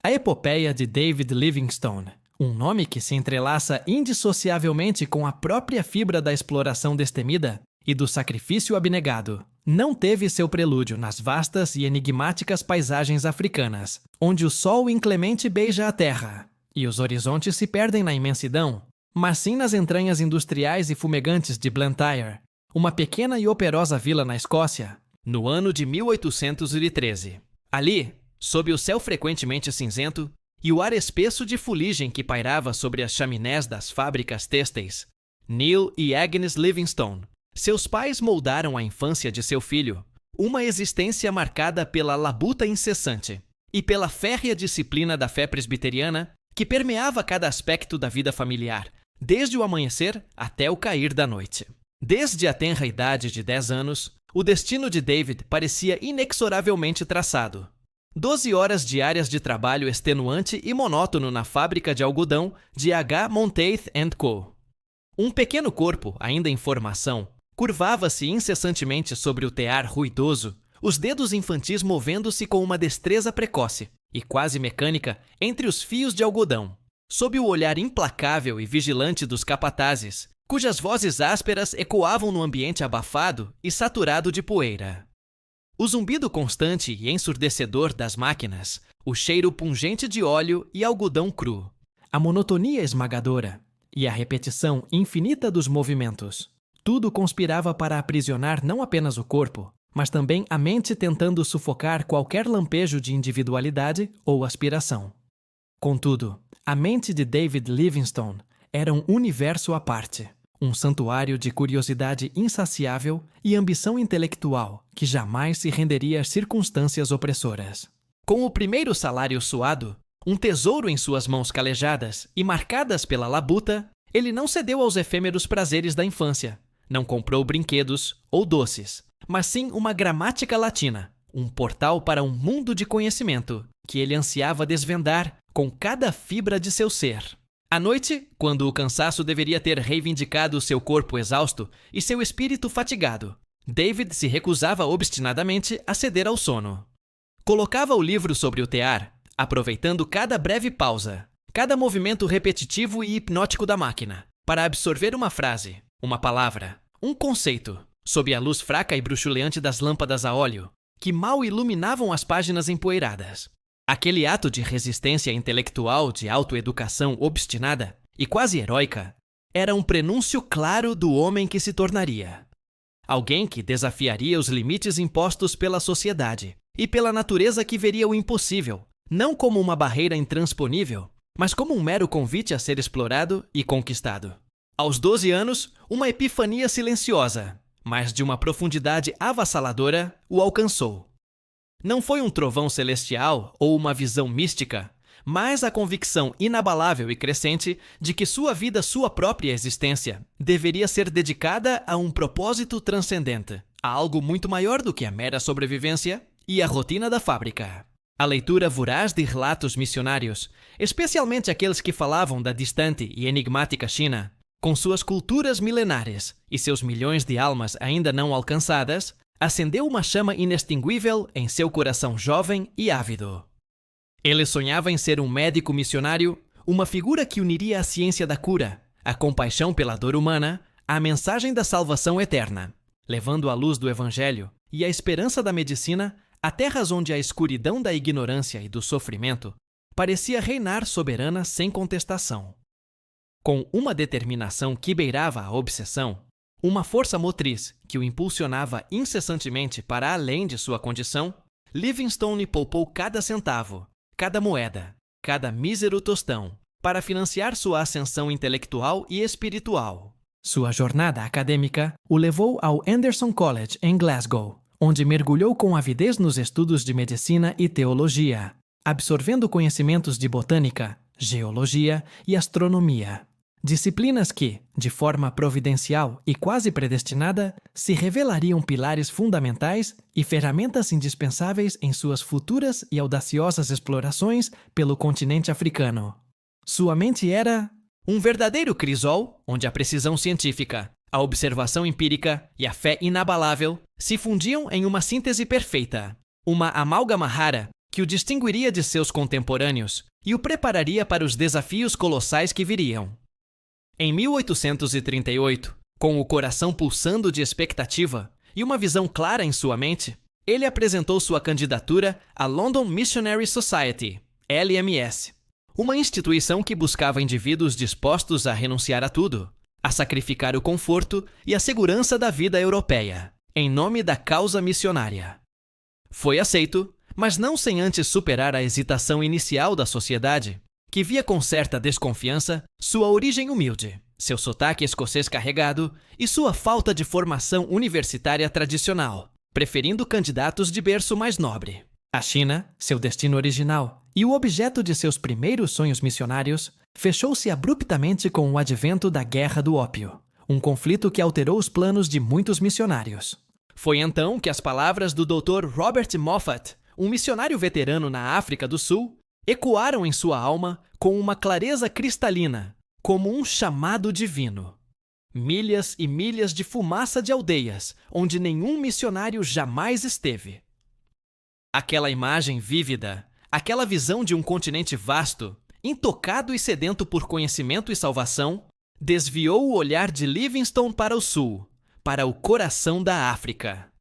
A Epopeia de David Livingstone, um nome que se entrelaça indissociavelmente com a própria fibra da exploração destemida e do sacrifício abnegado, não teve seu prelúdio nas vastas e enigmáticas paisagens africanas, onde o sol inclemente beija a terra e os horizontes se perdem na imensidão, mas sim nas entranhas industriais e fumegantes de Blantyre, uma pequena e operosa vila na Escócia, no ano de 1813. Ali, sob o céu frequentemente cinzento e o ar espesso de fuligem que pairava sobre as chaminés das fábricas têxteis, Neil e Agnes Livingstone, seus pais moldaram a infância de seu filho, uma existência marcada pela labuta incessante e pela férrea disciplina da fé presbiteriana que permeava cada aspecto da vida familiar, desde o amanhecer até o cair da noite. Desde a tenra idade de 10 anos, o destino de David parecia inexoravelmente traçado. 12 horas diárias de trabalho extenuante e monótono na fábrica de algodão de H. Monteith & Co. Um pequeno corpo, ainda em formação, curvava-se incessantemente sobre o tear ruidoso, os dedos infantis movendo-se com uma destreza precoce e quase mecânica entre os fios de algodão, sob o olhar implacável e vigilante dos capatazes, cujas vozes ásperas ecoavam no ambiente abafado e saturado de poeira. O zumbido constante e ensurdecedor das máquinas, o cheiro pungente de óleo e algodão cru, a monotonia esmagadora e a repetição infinita dos movimentos. Tudo conspirava para aprisionar não apenas o corpo, mas também a mente, tentando sufocar qualquer lampejo de individualidade ou aspiração. Contudo, a mente de David Livingstone era um universo à parte, um santuário de curiosidade insaciável e ambição intelectual que jamais se renderia às circunstâncias opressoras. Com o primeiro salário suado, um tesouro em suas mãos calejadas e marcadas pela labuta, ele não cedeu aos efêmeros prazeres da infância. Não comprou brinquedos ou doces, mas sim uma gramática latina, um portal para um mundo de conhecimento que ele ansiava desvendar com cada fibra de seu ser. À noite, quando o cansaço deveria ter reivindicado seu corpo exausto e seu espírito fatigado, David se recusava obstinadamente a ceder ao sono. Colocava o livro sobre o tear, aproveitando cada breve pausa, cada movimento repetitivo e hipnótico da máquina, para absorver uma frase, uma palavra, um conceito, sob a luz fraca e bruxuleante das lâmpadas a óleo, que mal iluminavam as páginas empoeiradas. Aquele ato de resistência intelectual de autoeducação obstinada e quase heróica era um prenúncio claro do homem que se tornaria. Alguém que desafiaria os limites impostos pela sociedade e pela natureza que veria o impossível, não como uma barreira intransponível, mas como um mero convite a ser explorado e conquistado. Aos 12 anos, uma epifania silenciosa, mas de uma profundidade avassaladora, o alcançou. Não foi um trovão celestial ou uma visão mística, mas a convicção inabalável e crescente de que sua vida, sua própria existência, deveria ser dedicada a um propósito transcendente, a algo muito maior do que a mera sobrevivência e a rotina da fábrica. A leitura voraz de relatos missionários, especialmente aqueles que falavam da distante e enigmática China, com suas culturas milenares e seus milhões de almas ainda não alcançadas, acendeu uma chama inextinguível em seu coração jovem e ávido. Ele sonhava em ser um médico missionário, uma figura que uniria a ciência da cura, a compaixão pela dor humana, à mensagem da salvação eterna, levando a luz do Evangelho e a esperança da medicina a terras onde a escuridão da ignorância e do sofrimento parecia reinar soberana sem contestação. Com uma determinação que beirava a obsessão, uma força motriz que o impulsionava incessantemente para além de sua condição, Livingstone poupou cada centavo, cada moeda, cada mísero tostão, para financiar sua ascensão intelectual e espiritual. Sua jornada acadêmica o levou ao Anderson College, em Glasgow, onde mergulhou com avidez nos estudos de medicina e teologia, absorvendo conhecimentos de botânica, geologia e astronomia. Disciplinas que, de forma providencial e quase predestinada, se revelariam pilares fundamentais e ferramentas indispensáveis em suas futuras e audaciosas explorações pelo continente africano. Sua mente era um verdadeiro crisol onde a precisão científica, a observação empírica e a fé inabalável se fundiam em uma síntese perfeita, uma amálgama rara que o distinguiria de seus contemporâneos e o prepararia para os desafios colossais que viriam. Em 1838, com o coração pulsando de expectativa e uma visão clara em sua mente, ele apresentou sua candidatura à London Missionary Society, LMS, uma instituição que buscava indivíduos dispostos a renunciar a tudo, a sacrificar o conforto e a segurança da vida europeia, em nome da causa missionária. Foi aceito, mas não sem antes superar a hesitação inicial da sociedade, que via com certa desconfiança sua origem humilde, seu sotaque escocês carregado e sua falta de formação universitária tradicional, preferindo candidatos de berço mais nobre. A China, seu destino original e o objeto de seus primeiros sonhos missionários, fechou-se abruptamente com o advento da Guerra do Ópio, um conflito que alterou os planos de muitos missionários. Foi então que as palavras do Dr. Robert Moffat, um missionário veterano na África do Sul, ecoaram em sua alma com uma clareza cristalina, como um chamado divino. Milhas e milhas de fumaça de aldeias, onde nenhum missionário jamais esteve. Aquela imagem vívida, aquela visão de um continente vasto, intocado e sedento por conhecimento e salvação, desviou o olhar de Livingstone para o sul, para o coração da África.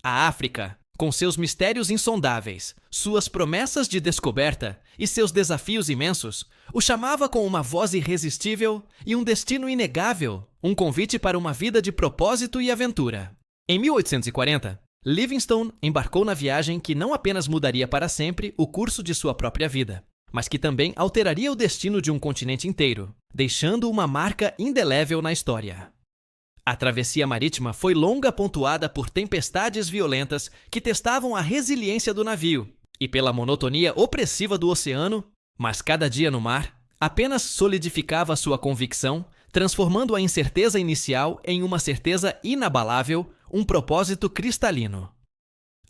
A África, com seus mistérios insondáveis, suas promessas de descoberta e seus desafios imensos, o chamava com uma voz irresistível e um destino inegável, um convite para uma vida de propósito e aventura. Em 1840, Livingstone embarcou na viagem que não apenas mudaria para sempre o curso de sua própria vida, mas que também alteraria o destino de um continente inteiro, deixando uma marca indelével na história. A travessia marítima foi longa, pontuada por tempestades violentas que testavam a resiliência do navio e pela monotonia opressiva do oceano, mas cada dia no mar apenas solidificava sua convicção, transformando a incerteza inicial em uma certeza inabalável, um propósito cristalino.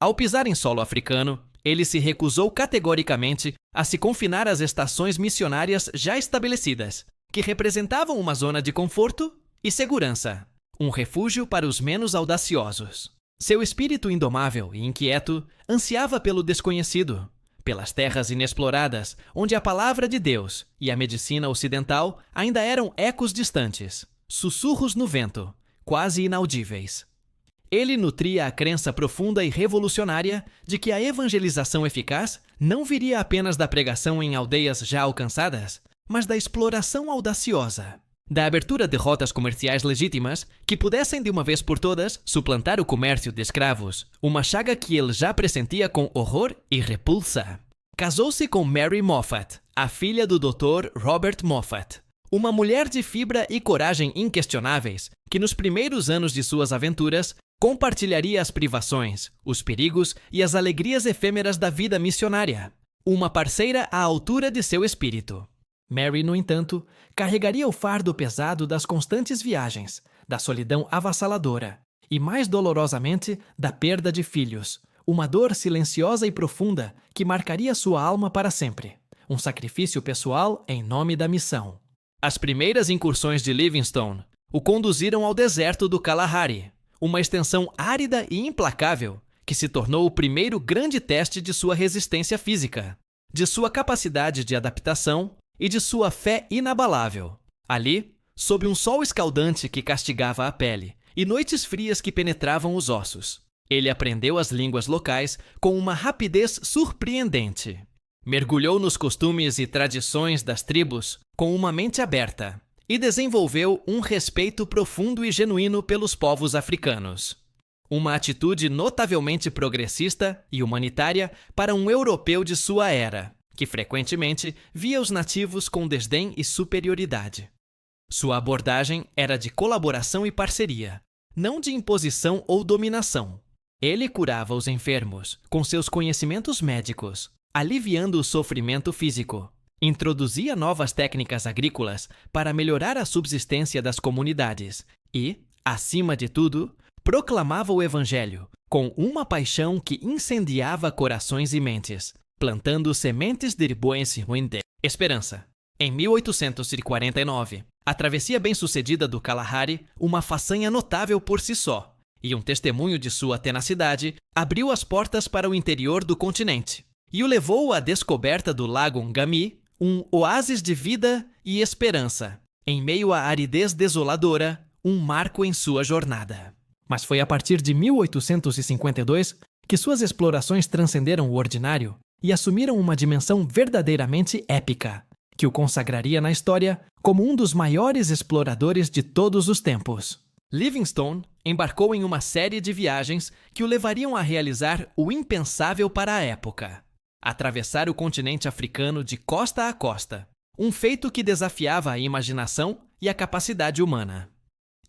Ao pisar em solo africano, ele se recusou categoricamente a se confinar às estações missionárias já estabelecidas, que representavam uma zona de conforto e segurança. Um refúgio para os menos audaciosos. Seu espírito indomável e inquieto ansiava pelo desconhecido, pelas terras inexploradas, onde a palavra de Deus e a medicina ocidental ainda eram ecos distantes, sussurros no vento, quase inaudíveis. Ele nutria a crença profunda e revolucionária de que a evangelização eficaz não viria apenas da pregação em aldeias já alcançadas, mas da exploração audaciosa, da abertura de rotas comerciais legítimas que pudessem de uma vez por todas suplantar o comércio de escravos, uma chaga que ele já pressentia com horror e repulsa. Casou-se com Mary Moffat, a filha do Dr. Robert Moffat, uma mulher de fibra e coragem inquestionáveis que nos primeiros anos de suas aventuras compartilharia as privações, os perigos e as alegrias efêmeras da vida missionária, uma parceira à altura de seu espírito. Mary, no entanto, carregaria o fardo pesado das constantes viagens, da solidão avassaladora e, mais dolorosamente, da perda de filhos, uma dor silenciosa e profunda que marcaria sua alma para sempre, um sacrifício pessoal em nome da missão. As primeiras incursões de Livingstone o conduziram ao deserto do Kalahari, uma extensão árida e implacável que se tornou o primeiro grande teste de sua resistência física, de sua capacidade de adaptação e de sua fé inabalável. Ali, sob um sol escaldante que castigava a pele e noites frias que penetravam os ossos, ele aprendeu as línguas locais com uma rapidez surpreendente. Mergulhou nos costumes e tradições das tribos com uma mente aberta e desenvolveu um respeito profundo e genuíno pelos povos africanos. Uma atitude notavelmente progressista e humanitária para um europeu de sua era, que frequentemente via os nativos com desdém e superioridade. Sua abordagem era de colaboração e parceria, não de imposição ou dominação. Ele curava os enfermos com seus conhecimentos médicos, aliviando o sofrimento físico. Introduzia novas técnicas agrícolas para melhorar a subsistência das comunidades e, acima de tudo, proclamava o Evangelho com uma paixão que incendiava corações e mentes, plantando sementes de esperança. Em 1849, a travessia bem-sucedida do Kalahari, uma façanha notável por si só, e um testemunho de sua tenacidade, abriu as portas para o interior do continente, e o levou à descoberta do Lago Ngami, um oásis de vida e esperança. Em meio à aridez desoladora, um marco em sua jornada. Mas foi a partir de 1852 que suas explorações transcenderam o ordinário e assumiram uma dimensão verdadeiramente épica, que o consagraria na história como um dos maiores exploradores de todos os tempos. Livingstone embarcou em uma série de viagens que o levariam a realizar o impensável para a época: atravessar o continente africano de costa a costa, um feito que desafiava a imaginação e a capacidade humana.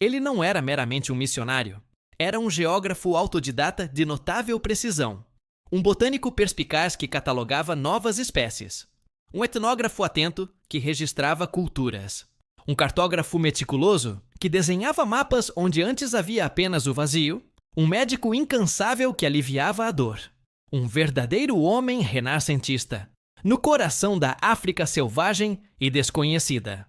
Ele não era meramente um missionário, era um geógrafo autodidata de notável precisão, um botânico perspicaz que catalogava novas espécies, um etnógrafo atento que registrava culturas, um cartógrafo meticuloso que desenhava mapas onde antes havia apenas o vazio, um médico incansável que aliviava a dor, um verdadeiro homem renascentista, no coração da África selvagem e desconhecida.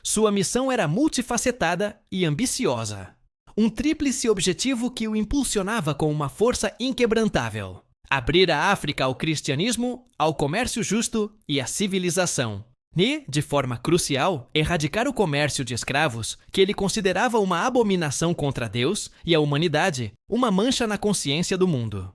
Sua missão era multifacetada e ambiciosa, um tríplice objetivo que o impulsionava com uma força inquebrantável: abrir a África ao cristianismo, ao comércio justo e à civilização. E, de forma crucial, erradicar o comércio de escravos, que ele considerava uma abominação contra Deus e a humanidade, uma mancha na consciência do mundo.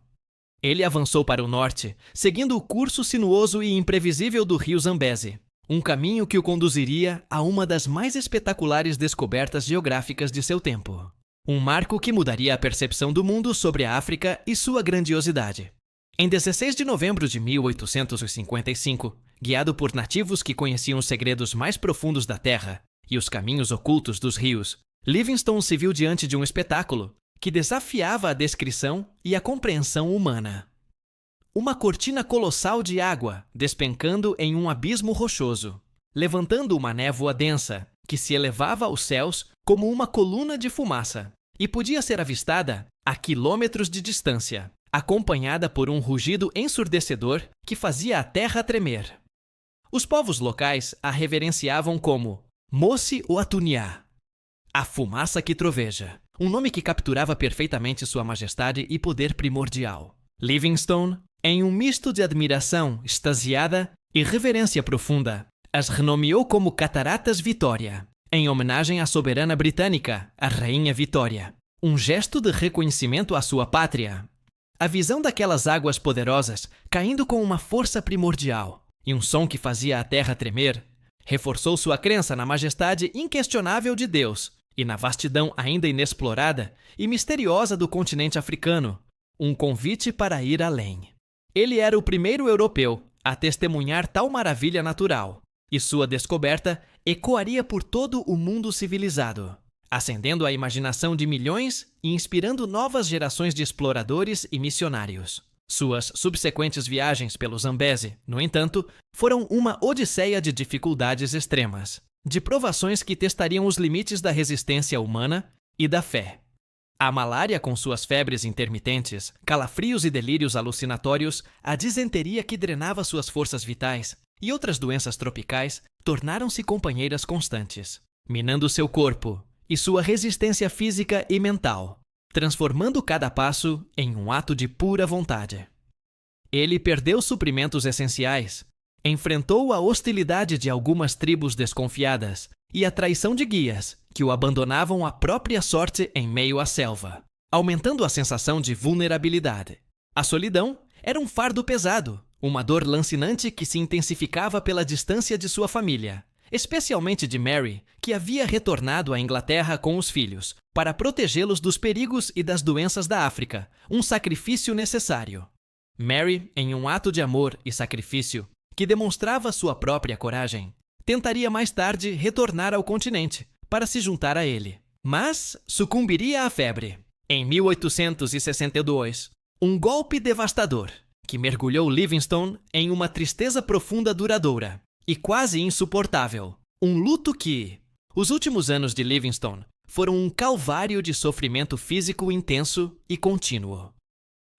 Ele avançou para o norte, seguindo o curso sinuoso e imprevisível do rio Zambeze, um caminho que o conduziria a uma das mais espetaculares descobertas geográficas de seu tempo. Um marco que mudaria a percepção do mundo sobre a África e sua grandiosidade. Em 16 de novembro de 1855, guiado por nativos que conheciam os segredos mais profundos da terra e os caminhos ocultos dos rios, Livingstone se viu diante de um espetáculo que desafiava a descrição e a compreensão humana. Uma cortina colossal de água despencando em um abismo rochoso, levantando uma névoa densa que se elevava aos céus como uma coluna de fumaça e podia ser avistada a quilômetros de distância, acompanhada por um rugido ensurdecedor que fazia a terra tremer. Os povos locais a reverenciavam como Mossi Oatunya, a fumaça que troveja, um nome que capturava perfeitamente sua majestade e poder primordial. Livingstone, em um misto de admiração extasiada e reverência profunda, as renomeou como Cataratas Vitória, em homenagem à soberana britânica, a Rainha Vitória, um gesto de reconhecimento à sua pátria. A visão daquelas águas poderosas caindo com uma força primordial e um som que fazia a terra tremer, reforçou sua crença na majestade inquestionável de Deus e na vastidão ainda inexplorada e misteriosa do continente africano, um convite para ir além. Ele era o primeiro europeu a testemunhar tal maravilha natural, e sua descoberta ecoaria por todo o mundo civilizado, acendendo a imaginação de milhões e inspirando novas gerações de exploradores e missionários. Suas subsequentes viagens pelo Zambeze, no entanto, foram uma odisseia de dificuldades extremas, de provações que testariam os limites da resistência humana e da fé. A malária com suas febres intermitentes, calafrios e delírios alucinatórios, a disenteria que drenava suas forças vitais e outras doenças tropicais tornaram-se companheiras constantes, minando seu corpo e sua resistência física e mental, transformando cada passo em um ato de pura vontade. Ele perdeu suprimentos essenciais, enfrentou a hostilidade de algumas tribos desconfiadas e a traição de guias que o abandonavam à própria sorte em meio à selva, aumentando a sensação de vulnerabilidade. A solidão era um fardo pesado, uma dor lancinante que se intensificava pela distância de sua família, especialmente de Mary, que havia retornado à Inglaterra com os filhos, para protegê-los dos perigos e das doenças da África, um sacrifício necessário. Mary, em um ato de amor e sacrifício que demonstrava sua própria coragem, tentaria mais tarde retornar ao continente para se juntar a ele, mas sucumbiria à febre. Em 1862, um golpe devastador que mergulhou Livingstone em uma tristeza profunda duradoura e quase insuportável, um luto que... Os últimos anos de Livingstone foram um calvário de sofrimento físico intenso e contínuo.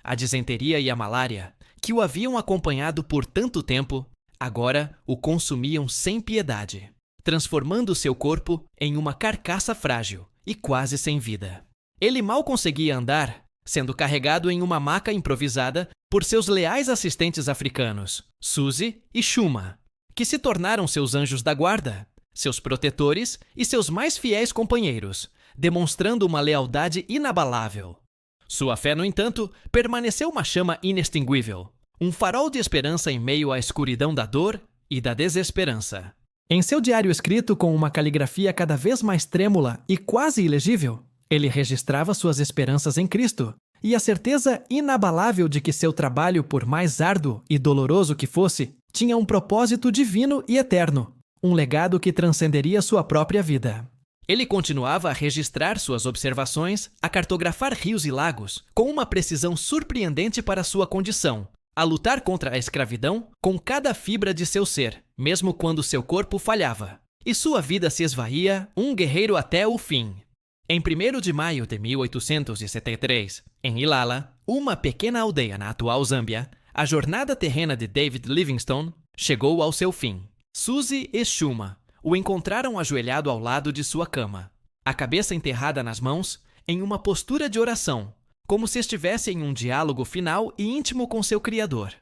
A disenteria e a malária, que o haviam acompanhado por tanto tempo, agora o consumiam sem piedade, transformando seu corpo em uma carcaça frágil e quase sem vida. Ele mal conseguia andar, sendo carregado em uma maca improvisada por seus leais assistentes africanos, Suzy e Shuma, que se tornaram seus anjos da guarda, seus protetores e seus mais fiéis companheiros, demonstrando uma lealdade inabalável. Sua fé, no entanto, permaneceu uma chama inextinguível, um farol de esperança em meio à escuridão da dor e da desesperança. Em seu diário escrito com uma caligrafia cada vez mais trêmula e quase ilegível, ele registrava suas esperanças em Cristo e a certeza inabalável de que seu trabalho, por mais árduo e doloroso que fosse, tinha um propósito divino e eterno, um legado que transcenderia sua própria vida. Ele continuava a registrar suas observações, a cartografar rios e lagos, com uma precisão surpreendente para sua condição, a lutar contra a escravidão com cada fibra de seu ser, mesmo quando seu corpo falhava, e sua vida se esvaía, um guerreiro até o fim. Em 1º de maio de 1873, em Ilala, uma pequena aldeia na atual Zâmbia, a jornada terrena de David Livingstone chegou ao seu fim. Suzy e Shuma o encontraram ajoelhado ao lado de sua cama, a cabeça enterrada nas mãos, em uma postura de oração, como se estivesse em um diálogo final e íntimo com seu Criador.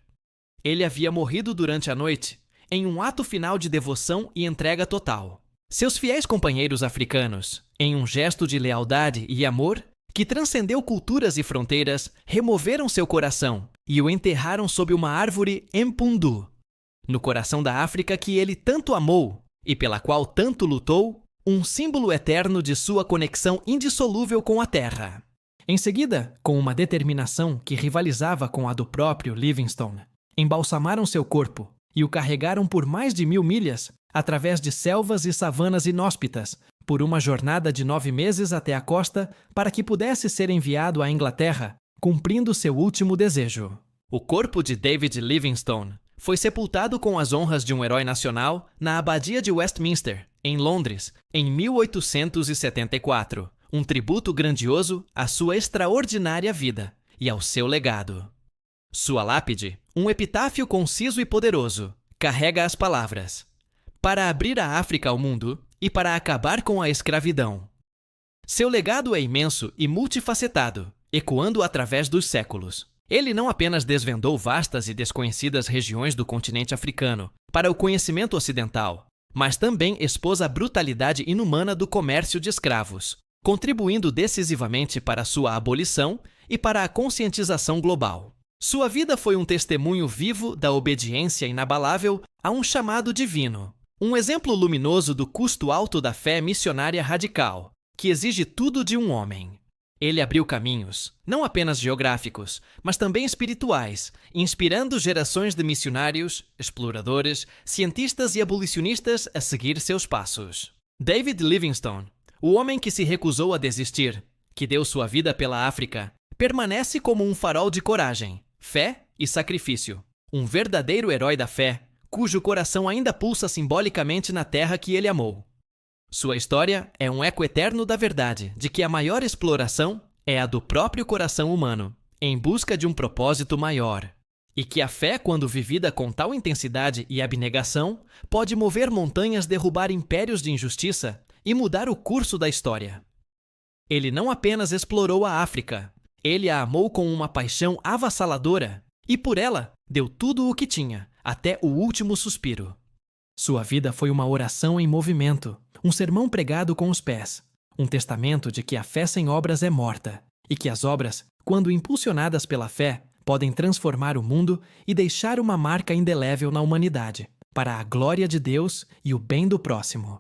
Ele havia morrido durante a noite, em um ato final de devoção e entrega total. Seus fiéis companheiros africanos, em um gesto de lealdade e amor que transcendeu culturas e fronteiras, removeram seu coração e o enterraram sob uma árvore empundu, no coração da África que ele tanto amou e pela qual tanto lutou, um símbolo eterno de sua conexão indissolúvel com a terra. Em seguida, com uma determinação que rivalizava com a do próprio Livingstone, embalsamaram seu corpo e o carregaram por mais de 1000 milhas através de selvas e savanas inóspitas, por uma jornada de 9 meses até a costa para que pudesse ser enviado à Inglaterra, cumprindo seu último desejo. O corpo de David Livingstone foi sepultado com as honras de um herói nacional na Abadia de Westminster, em Londres, em 1874, um tributo grandioso à sua extraordinária vida e ao seu legado. Sua lápide, um epitáfio conciso e poderoso, carrega as palavras: para abrir a África ao mundo e para acabar com a escravidão. Seu legado é imenso e multifacetado, ecoando através dos séculos. Ele não apenas desvendou vastas e desconhecidas regiões do continente africano para o conhecimento ocidental, mas também expôs a brutalidade inumana do comércio de escravos, contribuindo decisivamente para sua abolição e para a conscientização global. Sua vida foi um testemunho vivo da obediência inabalável a um chamado divino, um exemplo luminoso do custo alto da fé missionária radical, que exige tudo de um homem. Ele abriu caminhos, não apenas geográficos, mas também espirituais, inspirando gerações de missionários, exploradores, cientistas e abolicionistas a seguir seus passos. David Livingstone, o homem que se recusou a desistir, que deu sua vida pela África, permanece como um farol de coragem, fé e sacrifício. Um verdadeiro herói da fé, cujo coração ainda pulsa simbolicamente na terra que ele amou. Sua história é um eco eterno da verdade de que a maior exploração é a do próprio coração humano, em busca de um propósito maior. E que a fé, quando vivida com tal intensidade e abnegação, pode mover montanhas, derrubar impérios de injustiça e mudar o curso da história. Ele não apenas explorou a África, ele a amou com uma paixão avassaladora e por ela deu tudo o que tinha, até o último suspiro. Sua vida foi uma oração em movimento, um sermão pregado com os pés, um testamento de que a fé sem obras é morta e que as obras, quando impulsionadas pela fé, podem transformar o mundo e deixar uma marca indelével na humanidade, para a glória de Deus e o bem do próximo.